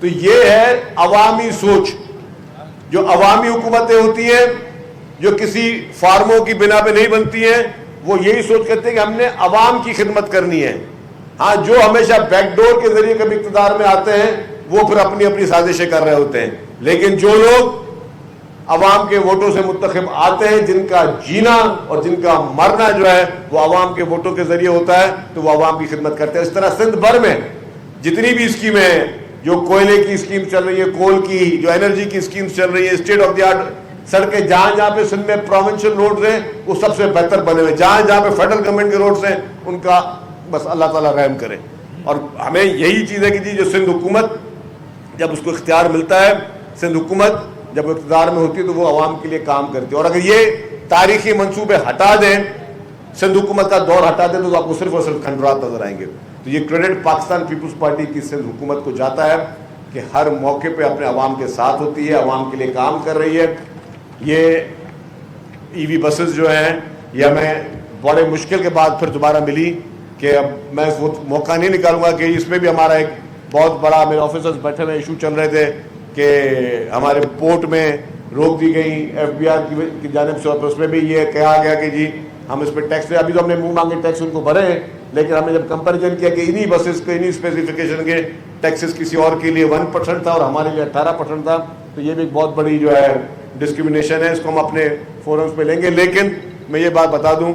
تو یہ ہے عوامی سوچ. جو عوامی حکومتیں ہوتی ہیں جو کسی فارموں کی بنا پہ نہیں بنتی ہیں, وہ یہی سوچ کرتے ہیں کہ ہم نے عوام کی خدمت کرنی ہے. ہاں, جو ہمیشہ بیک ڈور کے ذریعے کبھی اقتدار میں آتے ہیں وہ پھر اپنی اپنی سازشیں کر رہے ہوتے ہیں. لیکن جو لوگ عوام کے ووٹوں سے منتخب آتے ہیں, جن کا جینا اور جن کا مرنا جو ہے وہ عوام کے ووٹوں کے ذریعے ہوتا ہے, تو وہ عوام کی خدمت کرتے ہیں. اس طرح سندھ بھر میں جتنی بھی اسکیمیں ہیں, جو کوئلے کی اسکیم چل رہی ہے, کول کی, جو انرجی کی اسکیمز چل رہی ہیں, اسٹیٹ آف دی آرٹ سڑکیں جہاں جہاں پہ سندھ میں پروونشل روڈز ہیں وہ سب سے بہتر بنے ہوئے, جہاں جہاں پہ فیڈرل گورنمنٹ کے روڈز ہیں ان کا بس اللہ تعالیٰ رحم کرے. اور ہمیں یہی چیز ہے کہ جی جو سندھ حکومت جب اس کو اختیار ملتا ہے, سندھ حکومت جب اقتدار میں ہوتی ہے تو وہ عوام کے لیے کام کرتی ہے. اور اگر یہ تاریخی منصوبے ہٹا دیں, سندھ حکومت کا دور ہٹا دیں, تو آپ کو صرف اور صرف کھنڈرات نظر آئیں گے. تو یہ کریڈٹ پاکستان پیپلز پارٹی کی سندھ حکومت کو جاتا ہے کہ ہر موقع پہ اپنے عوام کے ساتھ ہوتی ہے, عوام کے لیے کام کر رہی ہے. یہ ای وی بسز جو ہیں یہ ہمیں بڑے مشکل کے بعد پھر دوبارہ ملی کہ اب میں وہ موقع نہیں نکالوں گا کہ اس میں بھی ہمارا ایک بہت بڑا, میرے آفیسرز بیٹھے ہوئے ایشو چل رہے تھے کہ ہمارے پورٹ میں روک دی گئی ایف بی آر کی جانب سے, اور اس میں بھی یہ کہا گیا کہ جی ہم اس پہ ٹیکس دیں. ابھی تو ہم نے منہ مانگے ٹیکس ان کو بھرے ہیں, لیکن ہم نے جب کمپیریزن کیا کہ انہی بسز کے انہی اسپیسیفکیشن کے ٹیکسز کسی اور کے لیے 1% تھا اور ہمارے لیے 18% تھا, تو یہ بھی ایک بہت بڑی جو ہے ڈسکریمنیشن ہے. اس کو ہم اپنے فورمز پہ لیں گے. لیکن میں یہ بات بتا دوں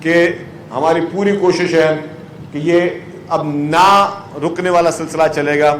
کہ ہماری پوری کوشش ہے کہ یہ اب نہ رکنے والا سلسلہ چلے گا.